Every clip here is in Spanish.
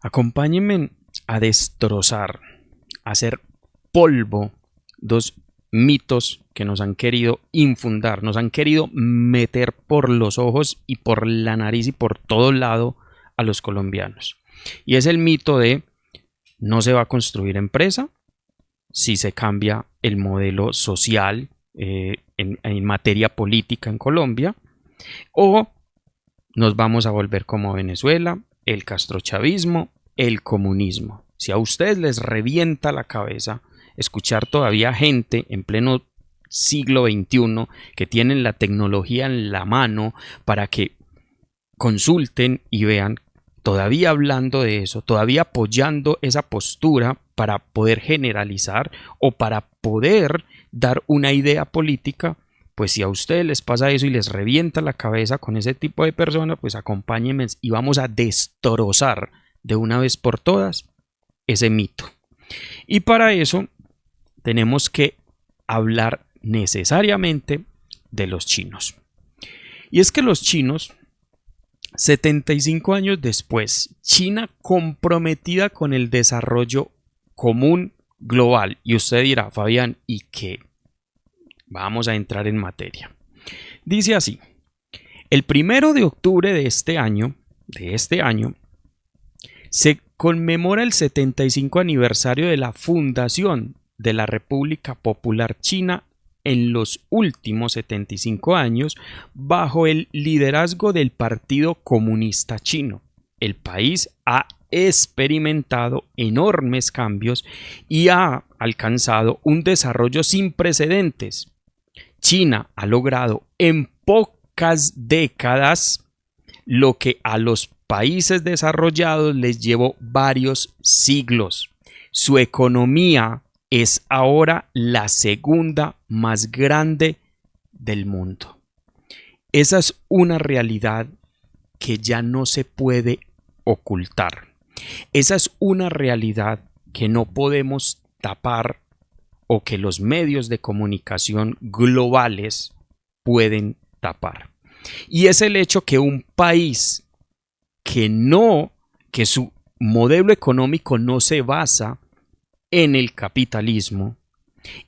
Acompáñenme a destrozar, a hacer polvo dos mitos que nos han querido infundar, nos han querido meter por los ojos y por la nariz y por todo lado a los colombianos. Y es el mito de no se va a construir empresa si se cambia el modelo social en materia política en Colombia, o nos vamos a volver como Venezuela, el castrochavismo, el comunismo. Si a ustedes les revienta la cabeza escuchar todavía gente en pleno siglo XXI que tienen la tecnología en la mano para que consulten y vean, todavía hablando de eso, todavía apoyando esa postura para poder generalizar o para poder dar una idea política, pues si a ustedes les pasa eso y les revienta la cabeza con ese tipo de personas, pues acompáñenme y vamos a destrozar de una vez por todas ese mito. Y para eso tenemos que hablar necesariamente de los chinos. Y es que los chinos, 75 años después, China comprometida con el desarrollo común global. Y usted dirá, Fabián, ¿y qué? Vamos a entrar en materia. Dice así: el 1 de octubre de este año, se conmemora el 75 aniversario de la fundación de la República Popular China en los últimos 75 años bajo el liderazgo del Partido Comunista Chino. El país ha experimentado enormes cambios y ha alcanzado un desarrollo sin precedentes. China ha logrado en pocas décadas lo que a los países desarrollados les llevó varios siglos. Su economía es ahora la segunda más grande del mundo. Esa es una realidad que ya no se puede ocultar. Esa es una realidad que no podemos tapar o que los medios de comunicación globales pueden tapar. Y es el hecho que un país que su modelo económico no se basa en el capitalismo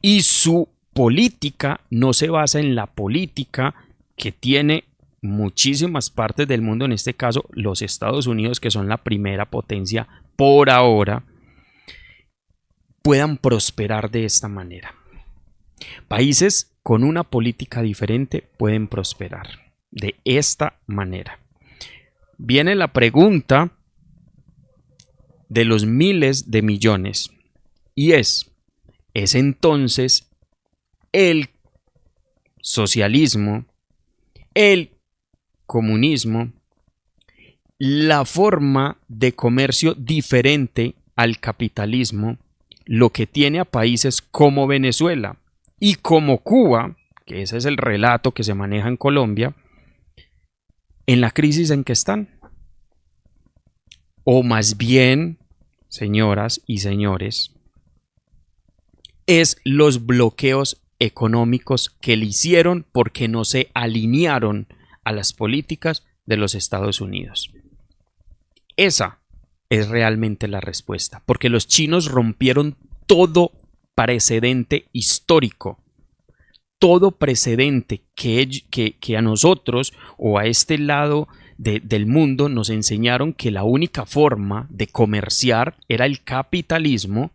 y su política no se basa en la política que tiene muchísimas partes del mundo, en este caso los Estados Unidos, que son la primera potencia por ahora, puedan prosperar de esta manera. Países con una política diferente pueden prosperar de esta manera. Viene la pregunta de los miles de millones y ¿es entonces el socialismo, el comunismo, la forma de comercio diferente al capitalismo, lo que tiene a países como Venezuela y como Cuba, que ese es el relato que se maneja en Colombia, en la crisis en que están? O más bien, señoras y señores, es los bloqueos económicos que le hicieron porque no se alinearon a las políticas de los Estados Unidos. Esa es realmente la respuesta, porque los chinos rompieron todo precedente histórico, todo precedente que a nosotros o a este lado del mundo nos enseñaron que la única forma de comerciar era el capitalismo,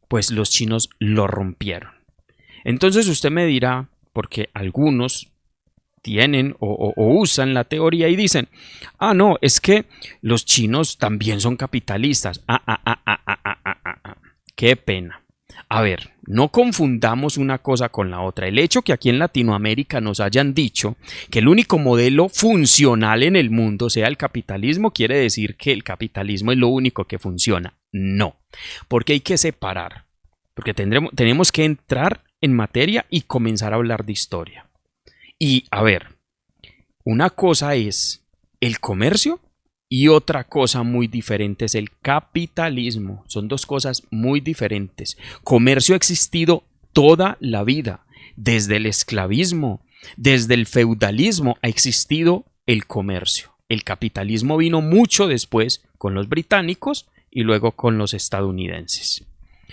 pues los chinos lo rompieron. Entonces usted me dirá, porque algunos tienen o usan la teoría y dicen, no, es que los chinos también son capitalistas. Qué pena. A ver, no confundamos una cosa con la otra. El hecho que aquí en Latinoamérica nos hayan dicho que el único modelo funcional en el mundo sea el capitalismo, quiere decir que el capitalismo es lo único que funciona. No, porque hay que separar, porque tenemos que entrar en materia y comenzar a hablar de historia. Y a ver, una cosa es el comercio y otra cosa muy diferente es el capitalismo. Son dos cosas muy diferentes. Comercio ha existido toda la vida. Desde el esclavismo, desde el feudalismo ha existido el comercio. El capitalismo vino mucho después con los británicos y luego con los estadounidenses.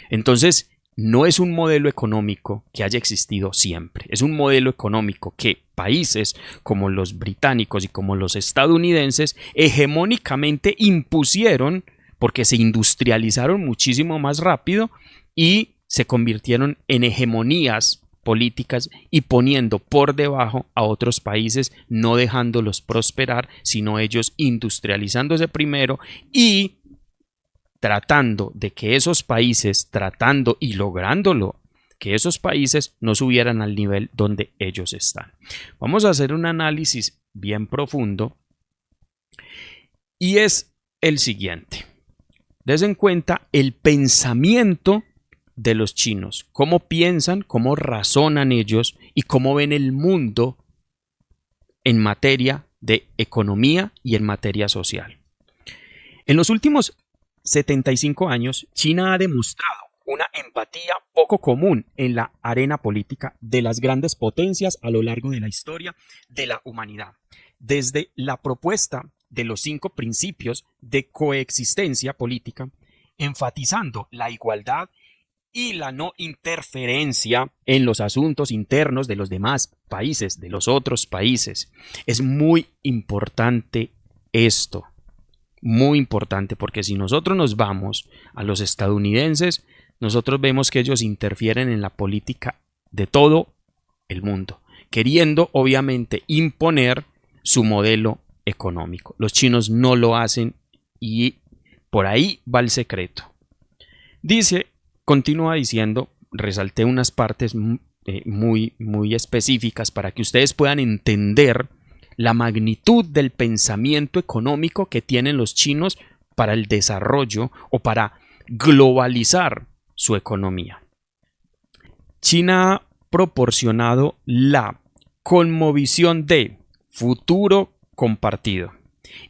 Entonces, no es un modelo económico que haya existido siempre. Es un modelo económico que países como los británicos y como los estadounidenses hegemónicamente impusieron porque se industrializaron muchísimo más rápido y se convirtieron en hegemonías políticas y poniendo por debajo a otros países, no dejándolos prosperar, sino ellos industrializándose primero y tratando de que esos países, tratando y lográndolo, que esos países no subieran al nivel donde ellos están. Vamos a hacer un análisis bien profundo y es el siguiente. Des en cuenta el pensamiento de los chinos, cómo piensan, cómo razonan ellos y cómo ven el mundo en materia de economía y en materia social. En los últimos 75 años, China ha demostrado una empatía poco común en la arena política de las grandes potencias a lo largo de la historia de la humanidad. Desde la propuesta de los 5 principios de coexistencia política, enfatizando la igualdad y la no interferencia en los asuntos internos de los demás países, de los otros países. Es muy importante esto. Muy importante, porque si nosotros nos vamos a los estadounidenses, nosotros vemos que ellos interfieren en la política de todo el mundo, queriendo obviamente imponer su modelo económico. Los chinos no lo hacen y por ahí va el secreto. Continúa diciendo, resalté unas partes muy específicas para que ustedes puedan entender la magnitud del pensamiento económico que tienen los chinos para el desarrollo o para globalizar su economía. China ha proporcionado la cosmovisión de futuro compartido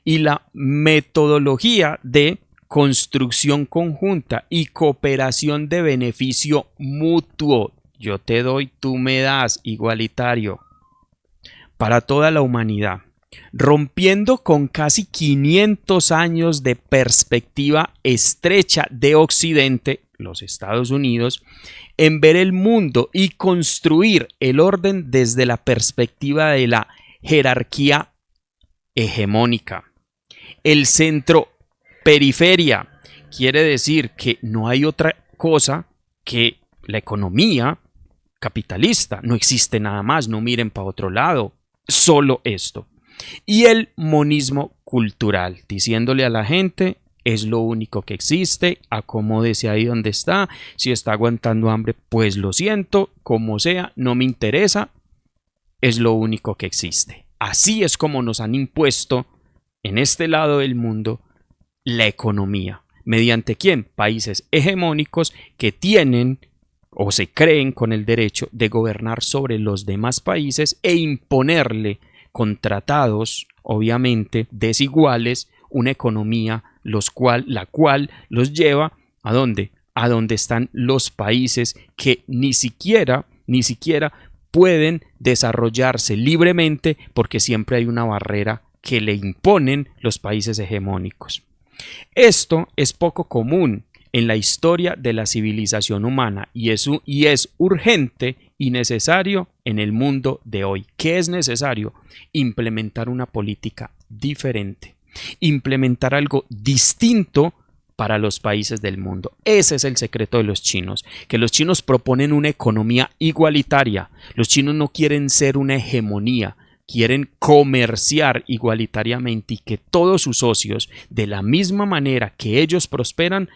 y la metodología de construcción conjunta y cooperación de beneficio mutuo. Yo te doy, tú me das, igualitario, para toda la humanidad, rompiendo con casi 500 años de perspectiva estrecha de Occidente, los Estados Unidos, en ver el mundo y construir el orden desde la perspectiva de la jerarquía hegemónica. El centro periferia quiere decir que no hay otra cosa que la economía capitalista, no existe nada más, no miren para otro lado. Solo esto. Y el monismo cultural, diciéndole a la gente, es lo único que existe, acomódese ahí donde está, si está aguantando hambre, pues lo siento, como sea, no me interesa, es lo único que existe. Así es como nos han impuesto en este lado del mundo la economía. ¿Mediante quién? Países hegemónicos que tienen o se creen con el derecho de gobernar sobre los demás países e imponerle con tratados, obviamente, desiguales, una economía la cual los lleva ¿a dónde? A donde están los países que ni siquiera pueden desarrollarse libremente porque siempre hay una barrera que le imponen los países hegemónicos. Esto es poco común en la historia de la civilización humana y es urgente y necesario en el mundo de hoy. ¿Qué es necesario? Implementar una política diferente, implementar algo distinto para los países del mundo. Ese es el secreto de los chinos, que los chinos proponen una economía igualitaria. Los chinos no quieren ser una hegemonía, quieren comerciar igualitariamente y que todos sus socios, de la misma manera que ellos prosperan,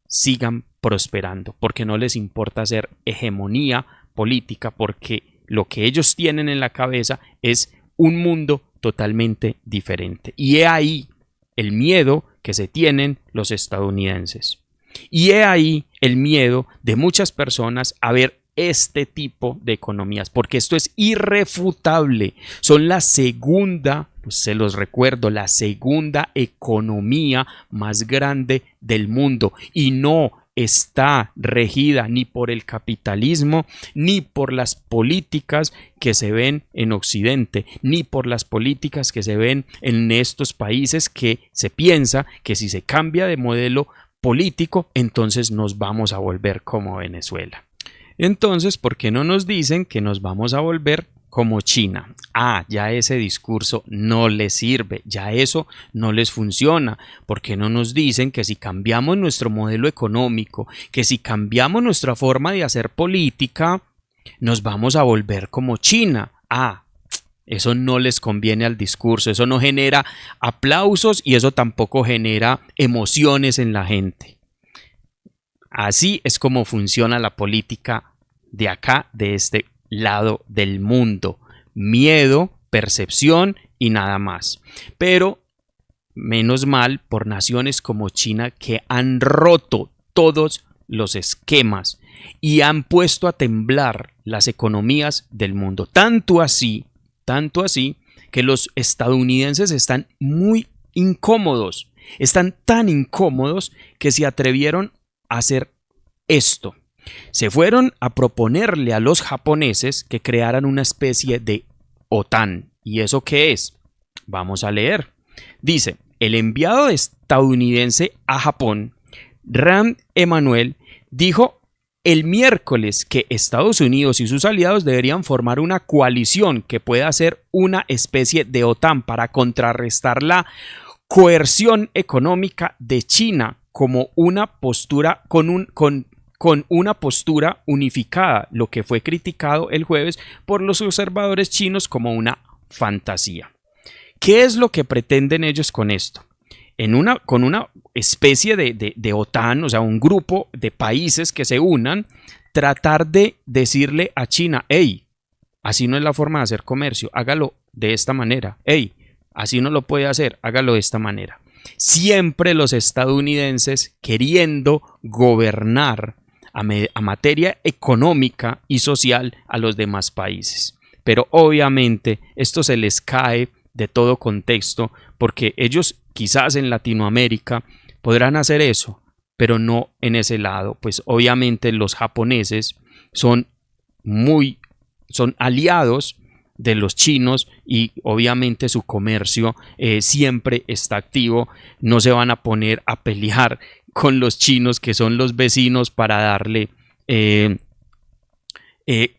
sigan prosperando, porque no les importa ser hegemonía política, porque lo que ellos tienen en la cabeza es un mundo totalmente diferente. Y he ahí el miedo que se tienen los estadounidenses. Y he ahí el miedo de muchas personas a ver este tipo de economías, porque esto es irrefutable. Son la segunda, pues se los recuerdo, la segunda economía más grande del mundo. Y no está regida ni por el capitalismo, ni por las políticas que se ven en Occidente, ni por las políticas que se ven en estos países que se piensa que si se cambia de modelo político, entonces nos vamos a volver como Venezuela. Entonces, ¿por qué no nos dicen que nos vamos a volver como China? Ya ese discurso no les sirve, ya eso no les funciona. ¿Por qué no nos dicen que si cambiamos nuestro modelo económico, que si cambiamos nuestra forma de hacer política, nos vamos a volver como China? Eso no les conviene al discurso, eso no genera aplausos y eso tampoco genera emociones en la gente. Así es como funciona la política de acá, de este lado del mundo. Miedo, percepción y nada más. Pero menos mal por naciones como China que han roto todos los esquemas y han puesto a temblar las economías del mundo. Tanto así que los estadounidenses están muy incómodos. Están tan incómodos que se atrevieron a hacer esto. Se fueron a proponerle a los japoneses que crearan una especie de OTAN. ¿Y eso qué es? Vamos a leer. Dice, el enviado estadounidense a Japón, Rahm Emanuel, dijo el miércoles que Estados Unidos y sus aliados deberían formar una coalición que pueda ser una especie de OTAN para contrarrestar la coerción económica de China como una postura con una postura unificada, lo que fue criticado el jueves por los observadores chinos como una fantasía. ¿Qué es lo que pretenden ellos con esto? Con una especie de OTAN, o sea, un grupo de países que se unan, tratar de decirle a China, hey, así no es la forma de hacer comercio, hágalo de esta manera, hey, así no lo puede hacer, hágalo de esta manera. Siempre los estadounidenses queriendo gobernar a materia económica y social a los demás países. Pero obviamente esto se les cae de todo contexto porque ellos quizás en Latinoamérica podrán hacer eso, pero no en ese lado. Pues obviamente los japoneses son aliados de los chinos y obviamente su comercio siempre está activo. No se van a poner a pelear con los chinos que son los vecinos para darle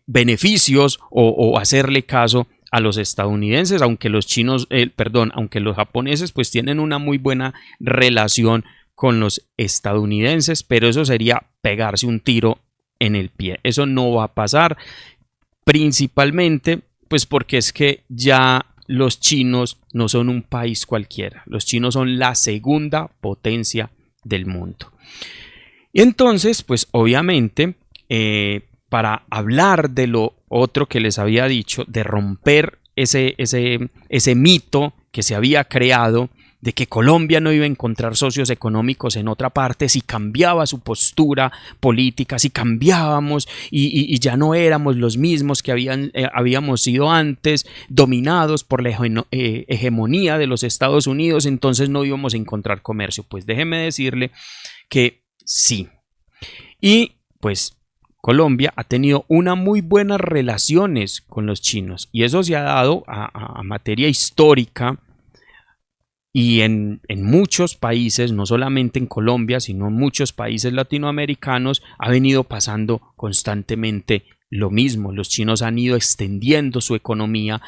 beneficios o hacerle caso a los estadounidenses, aunque los japoneses pues tienen una muy buena relación con los estadounidenses, pero eso sería pegarse un tiro en el pie. Eso no va a pasar, principalmente pues porque es que ya los chinos no son un país cualquiera, los chinos son la segunda potencia del mundo. Y entonces, pues obviamente, para hablar de lo otro que les había dicho, de romper ese mito que se había creado de que Colombia no iba a encontrar socios económicos en otra parte si cambiaba su postura política, si cambiábamos y ya no éramos los mismos que habíamos sido antes, dominados por la hegemonía de los Estados Unidos, entonces no íbamos a encontrar comercio. Pues déjeme decirle que sí. Y pues Colombia ha tenido unas muy buenas relaciones con los chinos y eso se ha dado a materia histórica. Y en muchos países, no solamente en Colombia, sino en muchos países latinoamericanos, ha venido pasando constantemente lo mismo. Los chinos han ido extendiendo su economía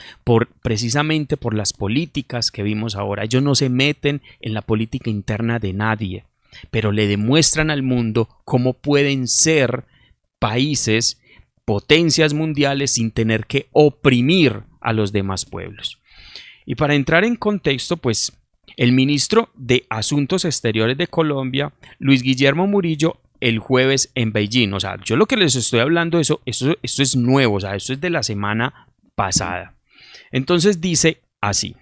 precisamente por las políticas que vimos ahora. Ellos no se meten en la política interna de nadie, pero le demuestran al mundo cómo pueden ser países, potencias mundiales sin tener que oprimir a los demás pueblos. Y para entrar en contexto, pues el ministro de Asuntos Exteriores de Colombia, Luis Guillermo Murillo, el jueves en Beijing. O sea, yo lo que les estoy hablando, esto es nuevo, o sea, esto es de la semana pasada. Entonces dice así.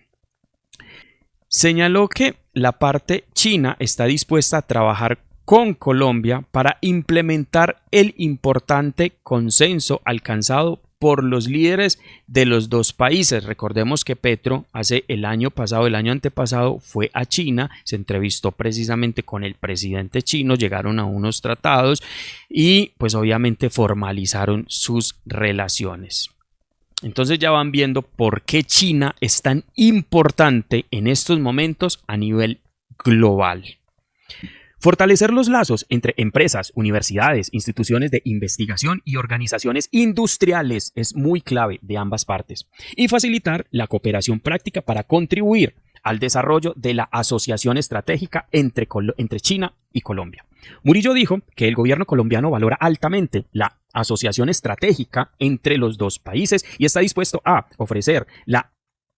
Señaló que la parte china está dispuesta a trabajar con Colombia para implementar el importante consenso alcanzado por los líderes de los dos países. Recordemos que Petro hace el año pasado, el año antepasado, fue a China, se entrevistó precisamente con el presidente chino, llegaron a unos tratados y pues obviamente formalizaron sus relaciones. Entonces ya van viendo por qué China es tan importante en estos momentos a nivel global. Fortalecer los lazos entre empresas, universidades, instituciones de investigación y organizaciones industriales es muy clave de ambas partes. Y facilitar la cooperación práctica para contribuir al desarrollo de la asociación estratégica entre China y Colombia. Murillo dijo que el gobierno colombiano valora altamente la asociación estratégica entre los dos países y está dispuesto a ofrecer la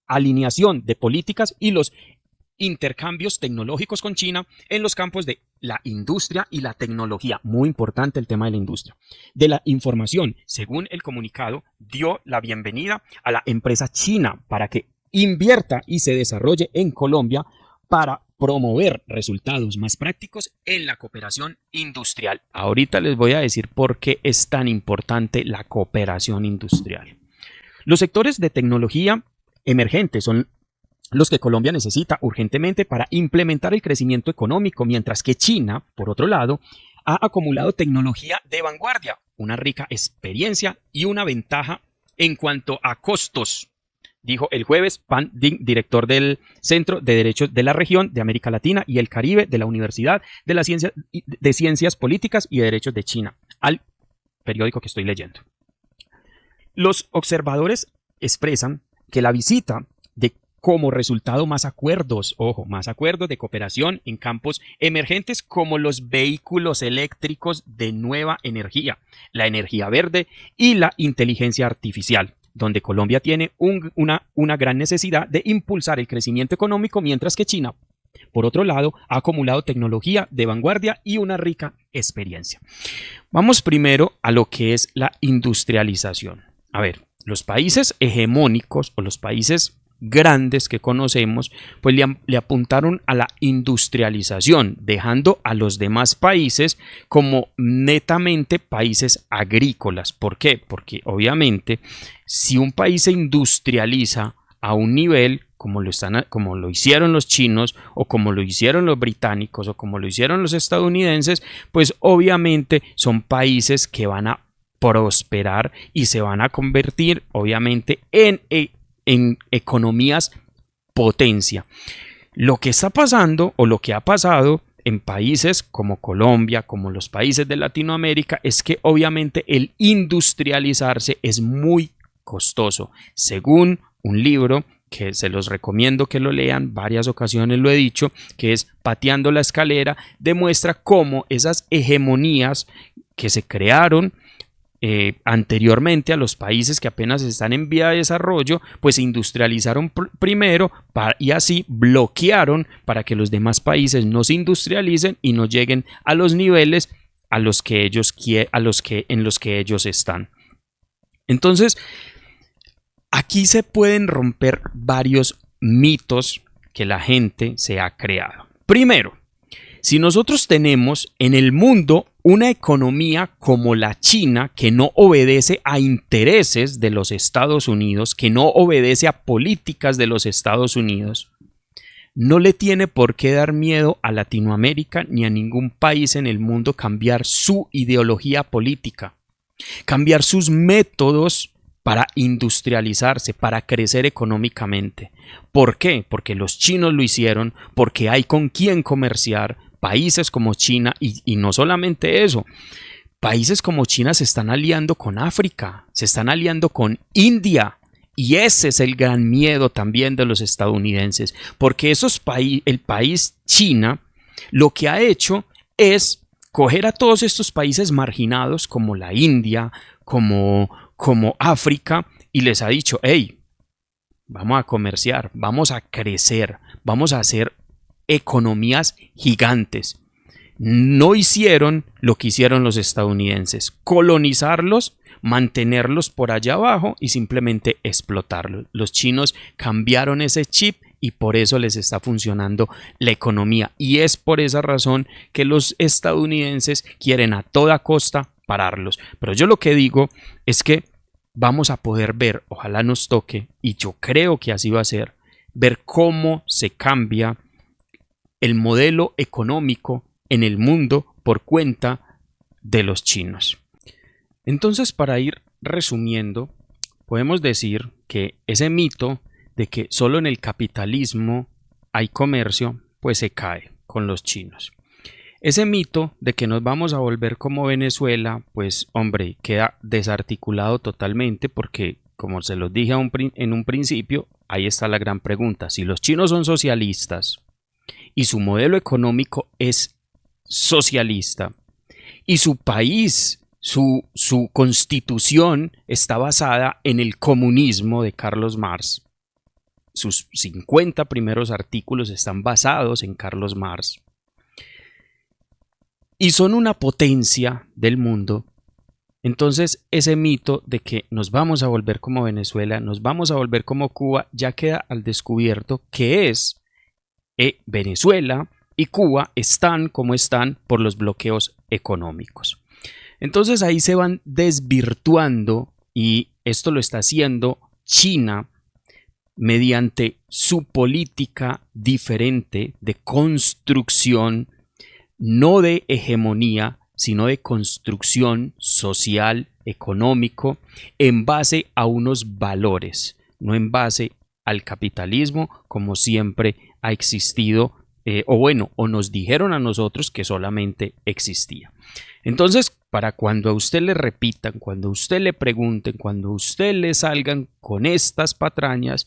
alineación de políticas y los intercambios tecnológicos con China en los campos de la industria y la tecnología. Muy importante el tema de la industria. De la información, según el comunicado, dio la bienvenida a la empresa china para que invierta y se desarrolle en Colombia para promover resultados más prácticos en la cooperación industrial. Ahorita les voy a decir por qué es tan importante la cooperación industrial. Los sectores de tecnología emergentes son los que Colombia necesita urgentemente para implementar el crecimiento económico, mientras que China, por otro lado, ha acumulado tecnología de vanguardia, una rica experiencia y una ventaja en cuanto a costos, dijo el jueves Pan Ding, director del Centro de Derechos de la Región de América Latina y el Caribe de la Universidad de Ciencias Políticas y Derechos de China, al periódico que estoy leyendo. Los observadores expresan que la visita de como resultado más acuerdos de cooperación en campos emergentes como los vehículos eléctricos de nueva energía, la energía verde y la inteligencia artificial, donde Colombia tiene una gran necesidad de impulsar el crecimiento económico, mientras que China, por otro lado, ha acumulado tecnología de vanguardia y una rica experiencia. Vamos primero a lo que es la industrialización. A ver, los países hegemónicos o los países grandes que conocemos, pues le apuntaron a la industrialización, dejando a los demás países como netamente países agrícolas. ¿Por qué? Porque obviamente si un país se industrializa a un nivel como lo hicieron los chinos o como lo hicieron los británicos o como lo hicieron los estadounidenses, pues obviamente son países que van a prosperar y se van a convertir obviamente en economías potencia. Lo que está pasando o lo que ha pasado en países como Colombia, como los países de Latinoamérica, es que obviamente el industrializarse es muy costoso. Según un libro que se los recomiendo que lo lean, varias ocasiones lo he dicho, que es Pateando la Escalera, demuestra cómo esas hegemonías que se crearon anteriormente a los países que apenas están en vía de desarrollo, pues se industrializaron primero y así bloquearon para que los demás países no se industrialicen y no lleguen a los niveles en los que ellos están. Entonces, aquí se pueden romper varios mitos que la gente se ha creado. Primero, si nosotros tenemos en el mundo una economía como la China, que no obedece a intereses de los Estados Unidos, que no obedece a políticas de los Estados Unidos, no le tiene por qué dar miedo a Latinoamérica ni a ningún país en el mundo cambiar su ideología política, cambiar sus métodos para industrializarse, para crecer económicamente. ¿Por qué? Porque los chinos lo hicieron, porque hay con quién comerciar. Países como China, y no solamente eso, países como China se están aliando con África, se están aliando con India, y ese es el gran miedo también de los estadounidenses, porque el país China lo que ha hecho es coger a todos estos países marginados como la India, como África, y les ha dicho, hey, vamos a comerciar, vamos a crecer, vamos a hacer economías gigantes. No hicieron lo que hicieron los estadounidenses, colonizarlos, mantenerlos por allá abajo y simplemente explotarlos. Los chinos cambiaron ese chip y por eso les está funcionando la economía, y es por esa razón que los estadounidenses quieren a toda costa pararlos. Pero yo lo que digo es que vamos a poder ver, ojalá nos toque, y yo creo que así va a ser, ver cómo se cambia el modelo económico en el mundo por cuenta de los chinos. Entonces, para ir resumiendo, podemos decir que ese mito de que solo en el capitalismo hay comercio, pues se cae con los chinos. Ese mito de que nos vamos a volver como Venezuela, pues hombre, queda desarticulado totalmente porque, como se los dije en un principio, ahí está la gran pregunta. Si los chinos son socialistas y su modelo económico es socialista y su país, su constitución está basada en el comunismo de Carlos Marx, sus 50 primeros artículos están basados en Carlos Marx, y son una potencia del mundo, entonces ese mito de que nos vamos a volver como Venezuela, nos vamos a volver como Cuba, ya queda al descubierto que es Venezuela y Cuba están como están por los bloqueos económicos. Entonces ahí se van desvirtuando, y esto lo está haciendo China mediante su política diferente de construcción, no de hegemonía, sino de construcción social, económico, en base a unos valores, no en base al capitalismo como siempre ha existido, o nos dijeron a nosotros que solamente existía. Entonces, para cuando a usted le repitan, cuando a usted le pregunten, cuando a usted le salgan con estas patrañas,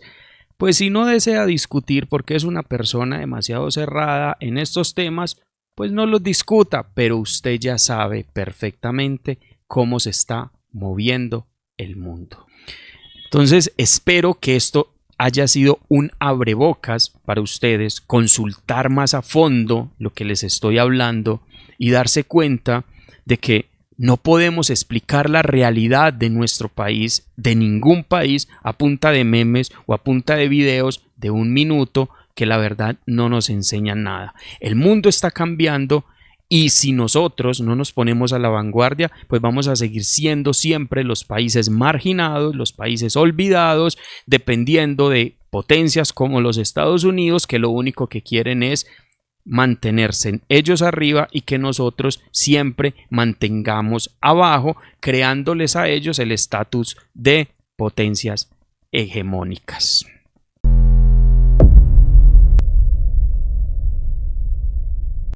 pues si no desea discutir porque es una persona demasiado cerrada en estos temas, pues no los discuta, pero usted ya sabe perfectamente cómo se está moviendo el mundo. Entonces, espero que esto haya sido un abrebocas para ustedes, consultar más a fondo lo que les estoy hablando y darse cuenta de que no podemos explicar la realidad de nuestro país, de ningún país, a punta de memes o a punta de videos de un minuto que la verdad no nos enseñan nada. El mundo está cambiando y si nosotros no nos ponemos a la vanguardia, pues vamos a seguir siendo siempre los países marginados, los países olvidados, dependiendo de potencias como los Estados Unidos, que lo único que quieren es mantenerse ellos arriba y que nosotros siempre mantengamos abajo, creándoles a ellos el estatus de potencias hegemónicas.